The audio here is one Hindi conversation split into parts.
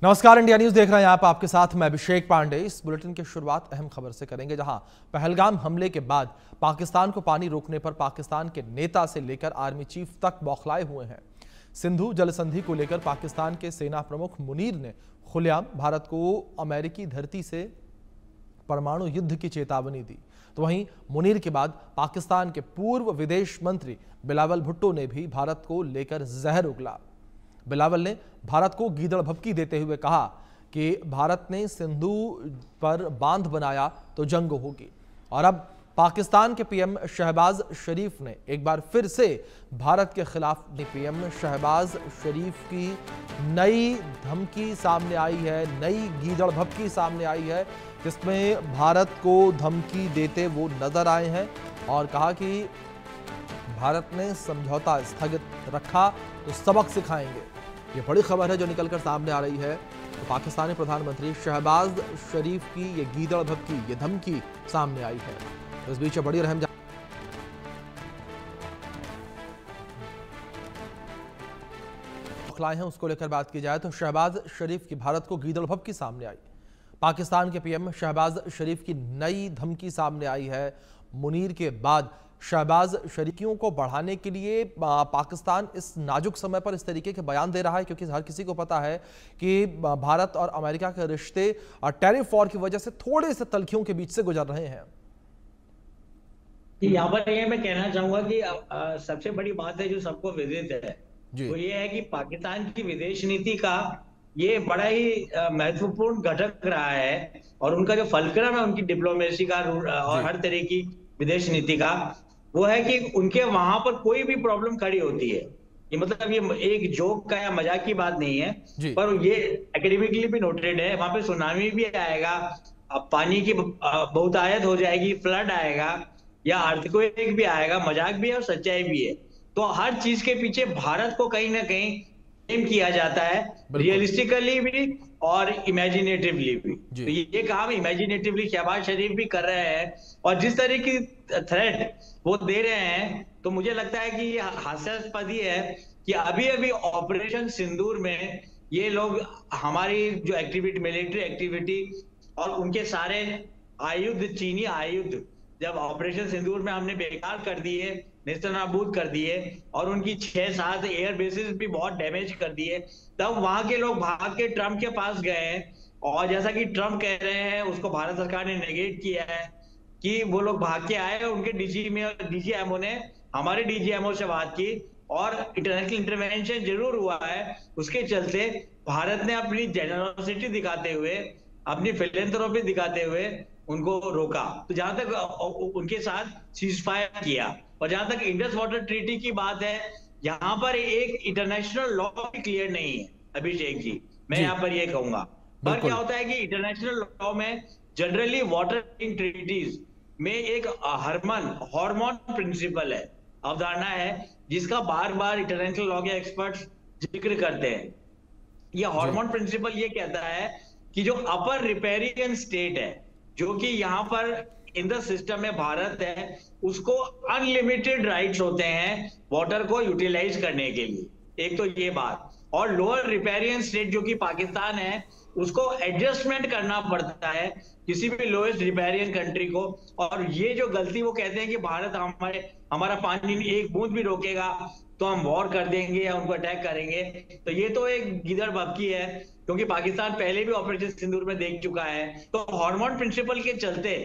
नमस्कार, इंडिया न्यूज देख रहे हैं आप। आपके साथ मैं अभिषेक पांडे। इस बुलेटिन की शुरुआत अहम खबर से करेंगे, जहां पहलगाम हमले के बाद पाकिस्तान को पानी रोकने पर पाकिस्तान के नेता से लेकर आर्मी चीफ तक बौखलाए हुए हैं। सिंधु जल संधि को लेकर पाकिस्तान के सेना प्रमुख मुनीर ने खुलेआम भारत को अमेरिकी धरती से परमाणु युद्ध की चेतावनी दी। तो वहीं मुनीर के बाद पाकिस्तान के पूर्व विदेश मंत्री बिलावल भुट्टो ने भी भारत को लेकर जहर उगला। बिलावल ने भारत को गीदड़ भभकी देते हुए कहा कि भारत ने सिंधु पर बांध बनाया तो जंग होगी। और अब पाकिस्तान के पीएम शहबाज शरीफ ने एक बार फिर से भारत के खिलाफ पीएम शहबाज शरीफ की नई धमकी सामने आई है, नई गीदड़ भभकी सामने आई है, जिसमें भारत को धमकी देते वो नजर आए हैं और कहा कि भारत ने समझौता स्थगित रखा तो सबक सिखाएंगे। ये बड़ी खबर है जो निकलकर सामने आ रही है। तो पाकिस्तानी प्रधानमंत्री शहबाज शरीफ की ये गीदड़ भभकी, ये धमकी सामने आई है। तो इस बीच बड़ी अहम है, उसको लेकर बात की जाए तो शहबाज शरीफ की भारत को गीदड़ भभकी सामने आई। पाकिस्तान के पीएम शहबाज शरीफ की नई धमकी सामने आई है। मुनीर के बाद शहबाज शरीफियों को बढ़ाने के लिए पाकिस्तान इस नाजुक समय पर इस तरीके के बयान दे रहा है, क्योंकि हर किसी को पता है कि भारत और अमेरिका के रिश्ते टैरिफ वॉर की वजह से थोड़े से तल्खियों के बीच से गुजर रहे हैं। यहाँ पर ये मैं कहना चाहूंगा कि सबसे बड़ी बात है जो सबको विदित है, वो ये है कि पाकिस्तान की विदेश नीति का ये बड़ा ही महत्वपूर्ण घटक रहा है। और उनका जो फलक्रम है उनकी डिप्लोमेसी का और हर तरह की विदेश नीति का, वो है कि उनके वहां पर कोई भी प्रॉब्लम खड़ी होती है, ये मतलब ये एक जोक का या मजाक की बात नहीं है, पर ये एकेडमिकली भी नोटेड है। वहां पे सुनामी भी आएगा, पानी की बहुतायत हो जाएगी, फ्लड आएगा या अर्थक्वेक भी आएगा, मजाक भी है और सच्चाई भी है। तो हर चीज के पीछे भारत को कहीं ना कहीं एम किया जाता है, रियलिस्टिकली भी और इमेजिनेटिवली भी। तो ये काम इमेजिनेटिवली शहबाज शरीफ भी कर रहे हैं और जिस तरह की थ्रेट वो दे रहे हैं, तो मुझे लगता है कि ये हास्यास्पद ही है कि अभी अभी ऑपरेशन सिंदूर में ये लोग हमारी जो एक्टिविटी, मिलिट्री एक्टिविटी और उनके सारे आयुध, चीनी आयुध जब ऑपरेशन सिंदूर में हमने बेकार कर दिए, नेस्तनाबूद कर दिए और उनकी 6-7 एयर बेसिस भी बहुत डैमेज कर दिए, तब वहां के लोग भाग के ट्रंप के पास गए हैं। और जैसा कि ट्रंप कह रहे हैं, उसको भारत सरकार ने नेगेट किया है कि वो लोग भाग के आए, उनके डीजीएमओ ने हमारे डीजीएमओ से बात की और इंटरनेशनल इंटरवेंशन जरूर हुआ है। उसके चलते भारत ने अपनी जेनरोसिटी दिखाते हुए, अपनी फिलैंथ्रोपी दिखाते हुए उनको रोका। तो जहां तक उनके साथ सीजफायर किया, और जहां तक इंडस वाटर ट्रीटी की बात है, यहाँ पर एक इंटरनेशनल लॉ भी क्लियर नहीं है अभिषेक जी। मैं यहाँ पर ये कहूंगा, पर क्या होता है कि इंटरनेशनल लॉ में जनरली वाटर इन ट्रीटीज में एक हार्मोन प्रिंसिपल है, अवधारणा है, जिसका बार बार इंटरनेशनल लॉ के एक्सपर्ट्स जिक्र करते हैं। यह हार्मोन प्रिंसिपल ये कहता है कि जो अपर रिपेरियन स्टेट है, जो कि यहाँ पर इन द सिस्टम में भारत है, उसको अनलिमिटेड राइट्स होते हैं वाटर को यूटिलाइज करने के लिए। एक तो ये बात, और लोअर रिपेरियन स्टेट जो कि पाकिस्तान है, उसको एडजस्टमेंट करना पड़ता है किसी भी लोएस्ट रिपेरियन कंट्री को। और ये जो गलती वो कहते हैं कि भारत हमारा पानी एक बूंद भी रोकेगा तो हम वॉर कर देंगे या उनको अटैक करेंगे, तो ये तो एक गिदड़ भभकी है, क्योंकि पाकिस्तान पहले भी ऑपरेशन सिंदूर में देख चुका है। तो हार्मोन प्रिंसिपल के चलते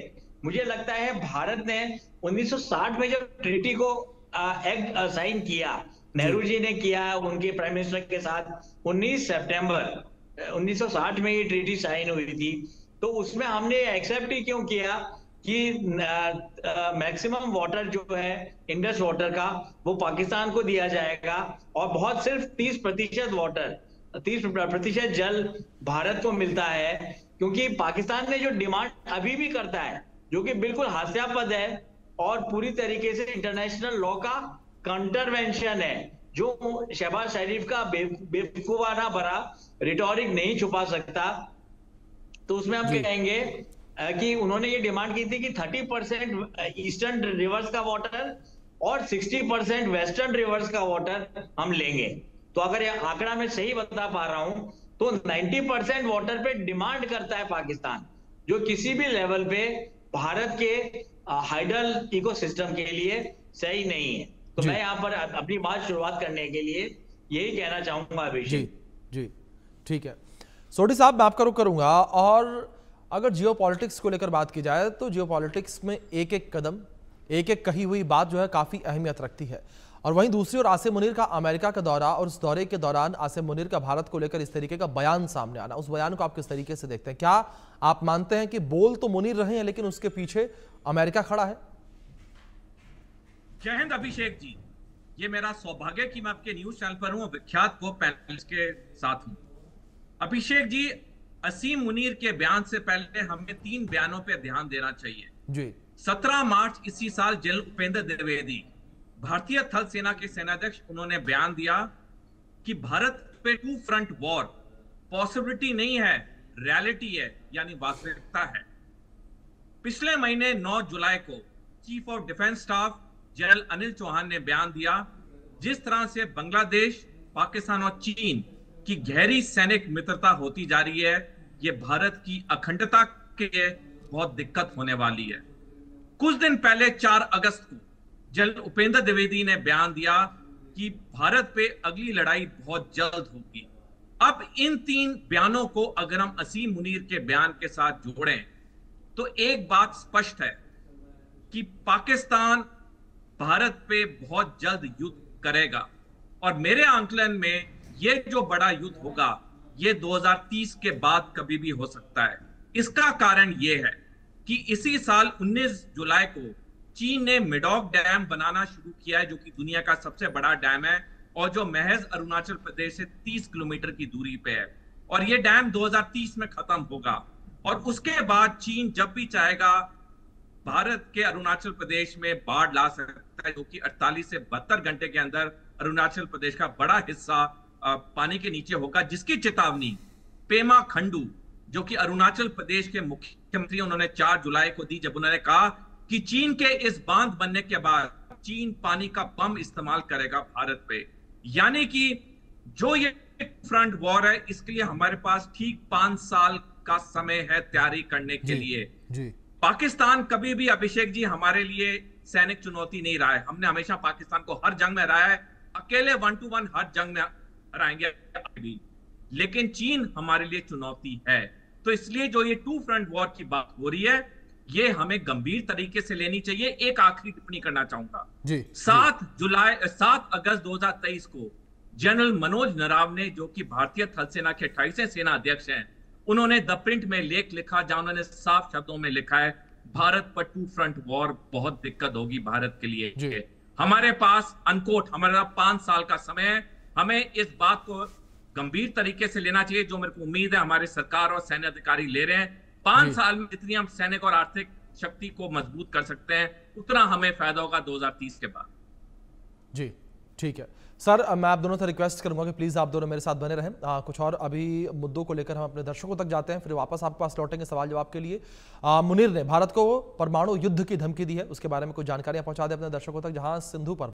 मुझे लगता है भारत ने 1960 में जब ट्रीटी को एक्ट साइन किया, नेहरू जी ने किया उनके प्राइम मिनिस्टर के साथ, 19 सितंबर 1960 में ये ट्रीटी साइन हुई थी। तो उसमें हमने एक्सेप्ट ही क्यों किया कि मैक्सिमम वाटर जो है इंडस वाटर का, वो पाकिस्तान को दिया जाएगा और बहुत सिर्फ 30% वाटर, 30% जल भारत को मिलता है। क्योंकि पाकिस्तान ने जो डिमांड अभी भी करता है, जो कि बिल्कुल हास्यास्पद है और पूरी तरीके से इंटरनेशनल लॉ का कंटरवेंशन है, जो शहबाज शरीफ का बेवकूफाना भरा रिटोरिक नहीं छुपा सकता। तो उसमें हम कहेंगे कि उन्होंने ये डिमांड की थी कि 30% ईस्टर्न रिवर्स का वाटर और 60% वेस्टर्न रिवर्स का वाटर हम लेंगे। तो अगर ये आंकड़ा मैं सही बता पा रहा हूं तो 90% वाटर पे डिमांड करता है पाकिस्तान, जो किसी भी लेवल पे भारत के हाइडल इकोसिस्टम के लिए सही नहीं है। तो मैं यहाँ पर अपनी बात शुरुआत करने के लिए यही कहना चाहूंगा अभिषेक। जी ठीक है सोढी साहब, मैं आपका रुख करूंगा। और अगर जियोपॉलिटिक्स को लेकर बात की जाए तो जियोपॉलिटिक्स में एक एक कदम, एक एक कही हुई बात जो है काफी अहमियत रखती है। और वहीं दूसरी ओर आसिम मुनीर का अमेरिका का दौरा, और उस दौरे के दौरान आसिम मुनीर का भारत को लेकर इस तरीके का बयान सामने आना, उस बयान को आप किस तरीके से देखते हैं? क्या आप मानते हैं कि बोल तो मुनीर रहे हैं लेकिन उसके पीछे अमेरिका खड़ा है? जय हिंद अभिषेक जी, ये मेरा सौभाग्य कि मैं आपके न्यूज चैनल पर हूं, विख्यात को पैनलिस्ट के साथ हूं। अभिषेक जी, असीम मुनीर के बयान से पहले हमें 3 बयानों पर ध्यान देना चाहिए जी। 17 मार्च इसी साल जनरल उपेंद्र द्विवेदी, भारतीय थल सेना के सेनाध्यक्ष, उन्होंने बयान दिया कि भारत पे 2 फ्रंट वॉर पॉसिबिलिटी नहीं है, रियलिटी है, यानी वास्तविकता है। पिछले महीने 9 जुलाई को chief of defence staff general Anil Chauhan ने बयान दिया, जिस तरह से बांग्लादेश, पाकिस्तान और चीन की गहरी सैनिक मित्रता होती जा रही है, ये भारत की अखंडता के लिए बहुत दिक्कत होने वाली है। कुछ दिन पहले 4 अगस्त को जनरल उपेंद्र द्विवेदी ने बयान दिया कि भारत पे अगली लड़ाई बहुत जल्द होगी। अब इन 3 बयानों को अगर हम असीम मुनीर के बयान के साथ जोड़ें तो एक बात स्पष्ट है कि पाकिस्तान भारत पे बहुत जल्द युद्ध करेगा। और मेरे आंकलन में ये जो बड़ा युद्ध होगा ये 2030 के बाद कभी भी हो सकता है। इसका कारण ये है कि इसी साल 19 जुलाई को चीन ने मेडॉक डैम बनाना शुरू किया है, जो कि दुनिया का सबसे बड़ा डैम है और जो महज अरुणाचल प्रदेश से 30 किलोमीटर की दूरी पे है। और ये डैम 2030 में खत्म होगा और उसके बाद चीन जब भी चाहेगा भारत के अरुणाचल प्रदेश में बाढ़ ला सकता है, जो कि 48 से 72 घंटे के अंदर अरुणाचल प्रदेश का बड़ा हिस्सा पानी के नीचे होगा, जिसकी चेतावनी पेमा खंडू, जो कि अरुणाचल प्रदेश के मुख्यमंत्री, उन्होंने 4 जुलाई को दी, जब उन्होंने कहा कि चीन के इस बांध बनने के बाद चीन पानी का बम इस्तेमाल करेगा भारत पे। यानी कि जो ये फ्रंट वॉर है, इसके लिए हमारे पास ठीक 5 साल का समय है तैयारी करने के लिए जी। पाकिस्तान कभी भी अभिषेक जी हमारे लिए सैनिक चुनौती नहीं रहा है। हमने हमेशा पाकिस्तान को हर जंग में हराया है, अकेले 1 to 1 हर जंग में हराएंगे भी, लेकिन चीन हमारे लिए चुनौती है। तो इसलिए जो ये 2 फ्रंट वॉर की बात हो रही है, ये हमें गंभीर तरीके से लेनी चाहिए। एक आखिरी टिप्पणी करना चाहूंगा जी। 7 अगस्त 2023 को जनरल मनोज नराव ने, जो कि भारतीय थल सेना के 28वें सेना अध्यक्ष हैं, उन्होंने द प्रिंट में लेख लिखा जहां उन्होंने साफ शब्दों में लिखा है भारत पर 2 फ्रंट वॉर बहुत दिक्कत होगी भारत के लिए। हमारे पास अनकोट हमारा 5 साल का समय है। हमें इस बात को गंभीर तरीके से लेना चाहिए, जो मेरे को उम्मीद है हमारे सरकार और सैन्य अधिकारी ले रहे हैं। 5 साल में जितनी हम सैनिक और आर्थिक शक्ति को मजबूत कर सकते हैं, उतना हमें फायदा होगा 2030 के बाद। जी ठीक है सर, मैं आप दोनों से रिक्वेस्ट करूंगा कि प्लीज आप दोनों मेरे साथ बने रहें। कुछ और अभी मुद्दों को लेकर हम अपने दर्शकों तक जाते हैं, फिर वापस आपके पास लौटेंगे सवाल जवाब के लिए। मुनीर ने भारत को परमाणु युद्ध की धमकी दी है, उसके बारे में कुछ जानकारियां पहुंचा दें अपने दर्शकों तक। जहां सिंधु पर